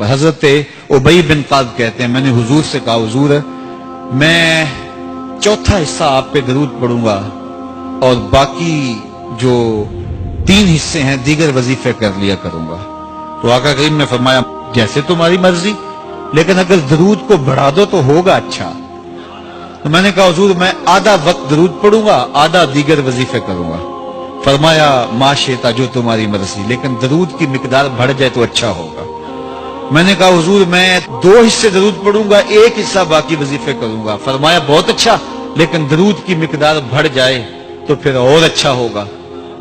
حضرت ابی بن قعب کہتے ہیں میں نے حضور سے کہا حضور میں چوتھا حصہ آپ پہ درود پڑھوں گا اور باقی جو 3 حصے ہیں دیگر وظیفے کر لیا کروں گا. تو آقا کریم نے فرمایا جیسے تمہاری مرضی، لیکن اگر درود کو بڑھا دو تو ہوگا اچھا. تو میں نے کہا حضور میں آدھا وقت درود پڑھوں گا، آدھا دیگر وظیفے کروں گا. فرمایا ما شئت، جو تمہاری مرضی، لیکن درود کی مقدار بڑھ جائے تو اچھا ہوگا. میں نے کہا حضور میں 2 حصے درود پڑھوں گا، 1 حصہ باقی وظیفے کروں گا. فرمایا بہت اچھا، لیکن درود کی مقدار بڑھ جائے تو پھر اور اچھا ہوگا.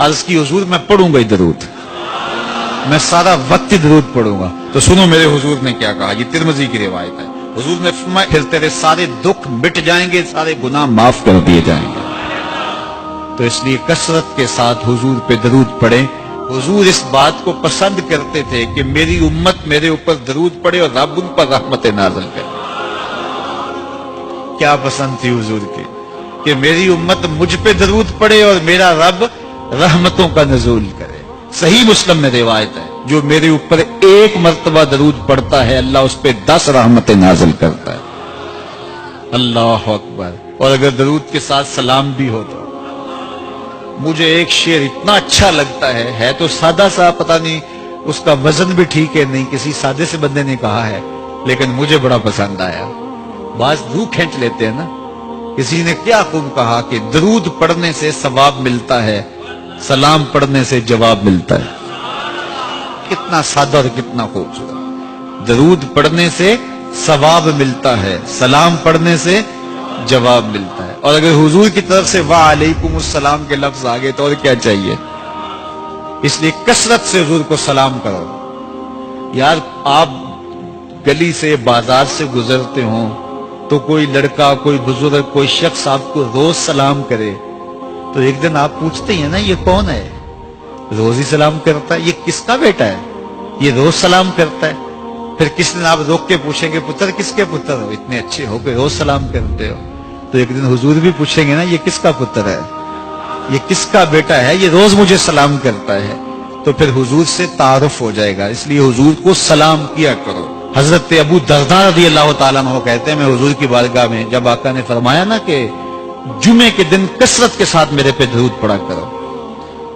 عرض کی حضور میں پڑھوں گا ہی درود، میں سارا وقت ہی درود پڑھوں گا. تو سنو میرے حضور نے کیا کہا، یہ ترمذی کی روایت ہے. حضور نے فرمایا پھر تیرے سارے دکھ مٹ جائیں گے، سارے گناہ معاف کر دیے جائیں گے. تو اس لیے کثرت کے ساتھ حضور پہ درود پڑھیں. حضور اس بات کو پسند کرتے تھے کہ میری امت میرے اوپر درود پڑھے اور رب ان پر رحمت نازل کرے. کیا پسند تھی حضور کی کہ میری امت مجھ پہ درود پڑھے اور میرا رب رحمتوں کا نزول کرے. صحیح مسلم میں روایت ہے جو میرے اوپر 1 مرتبہ درود پڑھتا ہے اللہ اس پہ 10 رحمتیں نازل کرتا ہے. اللہ اکبر. اور اگر درود کے ساتھ سلام بھی ہو تو مجھے ایک شعر اتنا اچھا لگتا ہے تو سادہ سا، پتہ نہیں اس کا وزن بھی ٹھیک ہے نہیں، کسی سادے سے بندے نے کہا ہے لیکن مجھے بڑا پسند آیا. بعض روح کھینچ لیتے ہیں نا. کسی نے کیا خوب کہا کہ درود پڑھنے سے ثواب ملتا ہے، سلام پڑھنے سے جواب ملتا ہے. کتنا سادہ اور کتنا خوبصورت. درود پڑھنے سے ثواب ملتا ہے، سلام پڑھنے سے جواب ملتا ہے. اور اگر حضور کی طرف سے وعلیکم السلام کے لفظ آگے تو اور کیا چاہیے. اس لیے کثرت سے حضور کو سلام کرو. یار آپ گلی سے بازار سے گزرتے ہوں تو کوئی لڑکا، کوئی بزرگ، کوئی شخص آپ کو روز سلام کرے تو ایک دن آپ پوچھتے ہیں نا یہ کون ہے، روز ہی سلام کرتا ہے، یہ کس کا بیٹا ہے، یہ روز سلام کرتا ہے. پھر کس دن آپ روک کے پوچھیں گے پتر کس کے پتر ہو، اتنے اچھے ہو کے روز سلام کرتے ہو. تو ایک دن حضور بھی پوچھیں گے نا یہ کس کا پتر ہے، یہ کس کا بیٹا ہے، یہ روز مجھے سلام کرتا ہے. تو پھر حضور سے تعارف ہو جائے گا. اس لیے حضور کو سلام کیا کرو. حضرت ابو درداء رضی اللہ تعالیٰ عنہ کہتے ہیں میں حضور کی بارگاہ میں جب آقا نے فرمایا نا کہ جمعے کے دن کثرت کے ساتھ میرے پہ درود پڑا کرو،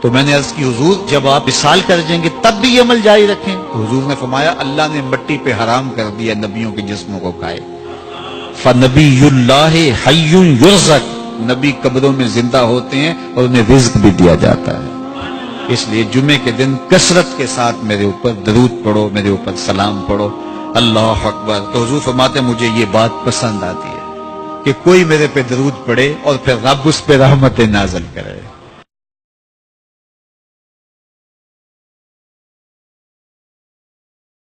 تو میں نے عرض کی حضور جب آپ وصال کر جائیں گے تب بھی یہ عمل جاری رکھیں. تو حضور نے فرمایا اللہ نے مٹی پہ حرام کر دیا نبیوں کے جسموں کو کھائے. فنبی اللہ حی یرزق، نبی قبروں میں زندہ ہوتے ہیں اور انہیں رزق بھی دیا جاتا ہے. اس لیے جمعے کے دن کثرت کے ساتھ میرے اوپر درود پڑھو، میرے اوپر سلام پڑھو. اللہ اکبر. تو حضور فرماتے مجھے یہ بات پسند آتی ہے کہ کوئی میرے پہ درود پڑھے اور پھر رب اس پہ رحمت نازل کرے.